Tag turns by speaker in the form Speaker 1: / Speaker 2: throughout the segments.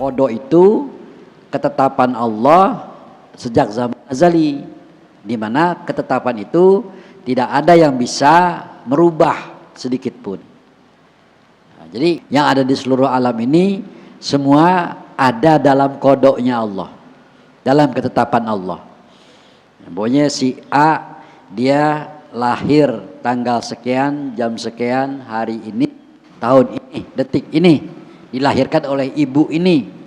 Speaker 1: Qada itu ketetapan Allah sejak zaman azali, di mana ketetapan itu tidak ada yang bisa merubah sedikit pun. Nah, jadi yang ada di seluruh alam ini semua ada dalam qadanya Allah, dalam ketetapan Allah. Pokoknya si A dia lahir tanggal sekian, jam sekian, hari ini, tahun ini, detik ini, dilahirkan oleh ibu ini.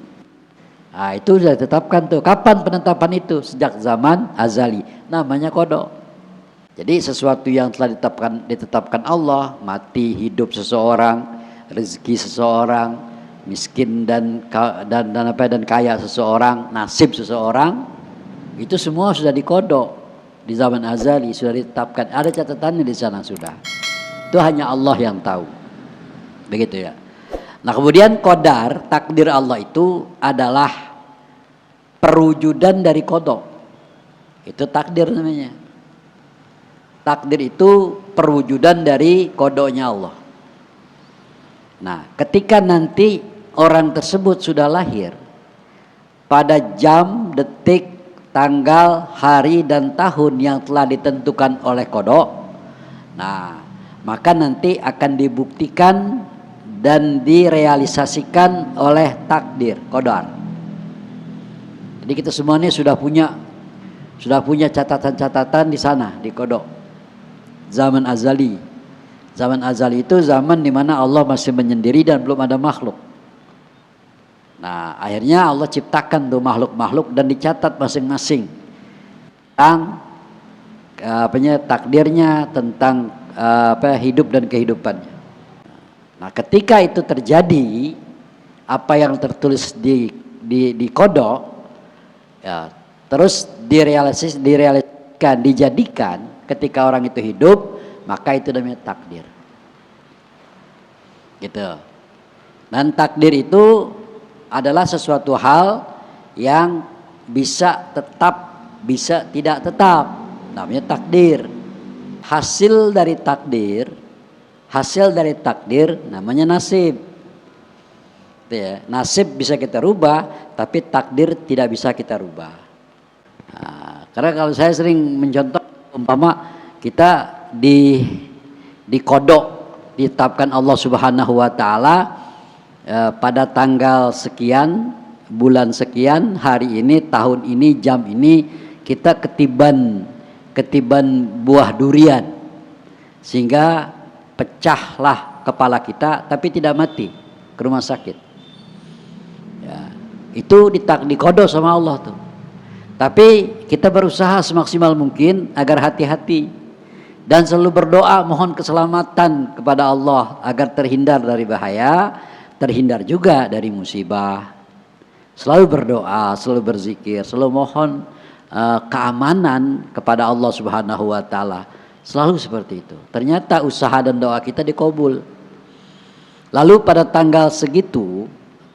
Speaker 1: Nah, itu sudah ditetapkan tuh. Kapan penetapan itu? Sejak zaman azali. Namanya qada. Jadi sesuatu yang telah ditetapkan Allah, mati, hidup seseorang, rezeki seseorang, miskin dan kaya seseorang, nasib seseorang, itu semua sudah diqada. Di zaman azali sudah ditetapkan, ada catatannya di sana sudah. Itu hanya Allah yang tahu. Begitu ya. Nah, kemudian qadar, takdir Allah itu adalah perwujudan dari qada. Itu takdir namanya. Takdir itu perwujudan dari qadanya Allah. Nah, ketika nanti orang tersebut sudah lahir pada jam, detik, tanggal, hari dan tahun yang telah ditentukan oleh qada, nah maka nanti akan dibuktikan dan direalisasikan oleh takdir, qadar. Jadi kita semuanya sudah punya catatan-catatan di sana di qada. Zaman azali. Zaman azali itu zaman di mana Allah masih menyendiri dan belum ada makhluk. Nah, akhirnya Allah ciptakan tuh makhluk-makhluk dan dicatat masing-masing tentang takdirnya, tentang hidup dan kehidupannya. Nah, ketika itu terjadi, apa yang tertulis di qada, ya, terus direalisasikan, dijadikan ketika orang itu hidup, maka itu namanya takdir. Gitu. Dan takdir itu adalah sesuatu hal yang bisa tetap, bisa tidak tetap. Namanya takdir. Hasil dari takdir namanya nasib. Itu ya. Nasib bisa kita rubah, tapi takdir tidak bisa kita rubah. Nah, karena kalau saya sering mencontoh, umpama kita di qada ditetapkan Allah Subhanahu wa taala pada tanggal sekian, bulan sekian, hari ini, tahun ini, jam ini kita ketiban buah durian sehingga pecahlah kepala kita tapi tidak mati, ke rumah sakit. Ya, itu di qada sama Allah tuh. Tapi kita berusaha semaksimal mungkin agar hati-hati dan selalu berdoa mohon keselamatan kepada Allah agar terhindar dari bahaya, terhindar juga dari musibah. Selalu berdoa, selalu berzikir, selalu mohon keamanan kepada Allah Subhanahu wa taala. Selalu seperti itu. Ternyata usaha dan doa kita dikabul. Lalu pada tanggal segitu,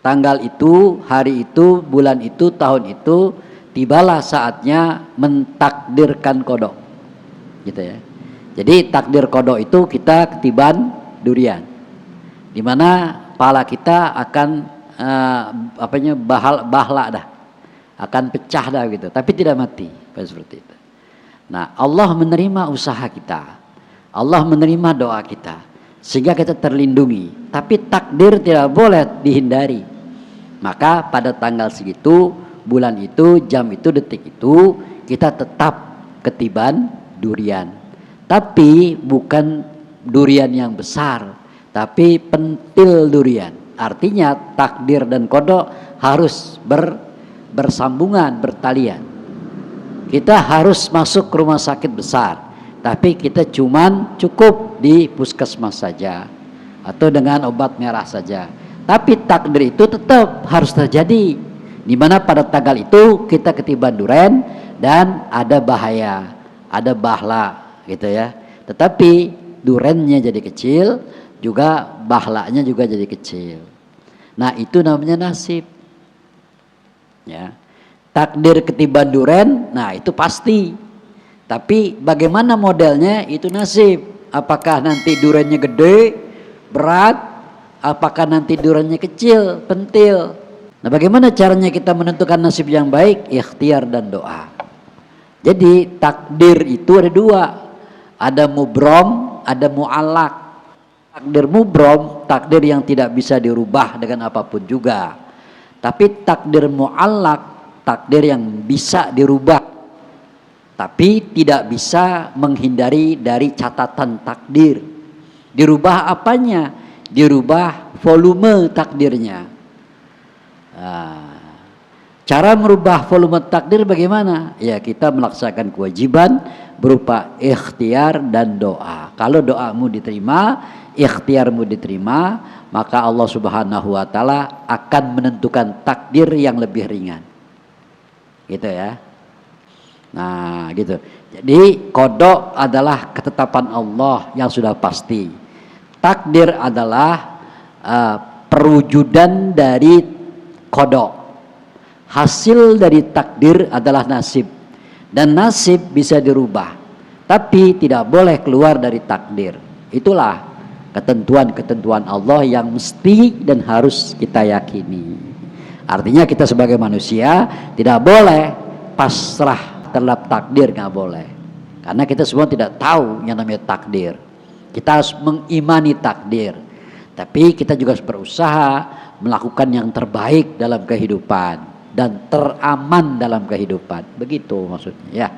Speaker 1: tanggal itu, hari itu, bulan itu, tahun itu, tibalah saatnya mentakdirkan qada. Gitu ya. Jadi takdir qada itu kita ketiban durian. Di mana kepala kita akan bahla dah, akan pecah dah gitu, tapi tidak mati, seperti itu. Nah, Allah menerima usaha kita, Allah menerima doa kita, sehingga kita terlindungi. Tapi takdir tidak boleh dihindari. Maka pada tanggal segitu, bulan itu, jam itu, detik itu, kita tetap ketiban durian. Tapi bukan durian yang besar, tapi pentil durian. Artinya takdir dan qada harus bersambungan, bertalian. Kita harus masuk ke rumah sakit besar, tapi kita cukup di puskesmas saja atau dengan obat merah saja. Tapi takdir itu tetap harus terjadi, di mana pada tanggal itu kita ketiban durian dan ada bahaya, ada bahla gitu ya. Tetapi duriannya jadi kecil, juga bahlanya juga jadi kecil. Nah, itu namanya nasib. Ya. Takdir ketiban durian, nah itu pasti. Tapi bagaimana modelnya itu nasib. Apakah nanti duriannya gede, berat, apakah nanti duriannya kecil, pentil. Nah, bagaimana caranya kita menentukan nasib yang baik? Ikhtiar dan doa. Jadi takdir itu ada dua, ada mubrom, ada mu'allak. Takdir mubrom, takdir yang tidak bisa dirubah dengan apapun juga. Tapi takdir mu'allak, takdir yang bisa dirubah, tapi tidak bisa menghindari dari catatan takdir. Dirubah apanya? Dirubah volume takdirnya. Nah, cara merubah volume takdir bagaimana? Ya, kita melaksanakan kewajiban berupa ikhtiar dan doa. Kalau doamu diterima, ikhtiarmu diterima, maka Allah Subhanahu wa taala akan menentukan takdir yang lebih ringan. Gitu ya. Nah, gitu. Jadi qada adalah ketetapan Allah yang sudah pasti. Takdir adalah perwujudan dari qada. Hasil dari takdir adalah nasib. Dan nasib bisa dirubah, tapi tidak boleh keluar dari takdir. Itulah ketentuan-ketentuan Allah yang mesti dan harus kita yakini. Artinya kita sebagai manusia tidak boleh pasrah terhadap takdir, nggak boleh. Karena kita semua tidak tahu yang namanya takdir. Kita harus mengimani takdir. Tapi kita juga harus berusaha melakukan yang terbaik dalam kehidupan dan teraman dalam kehidupan. Begitu maksudnya ya.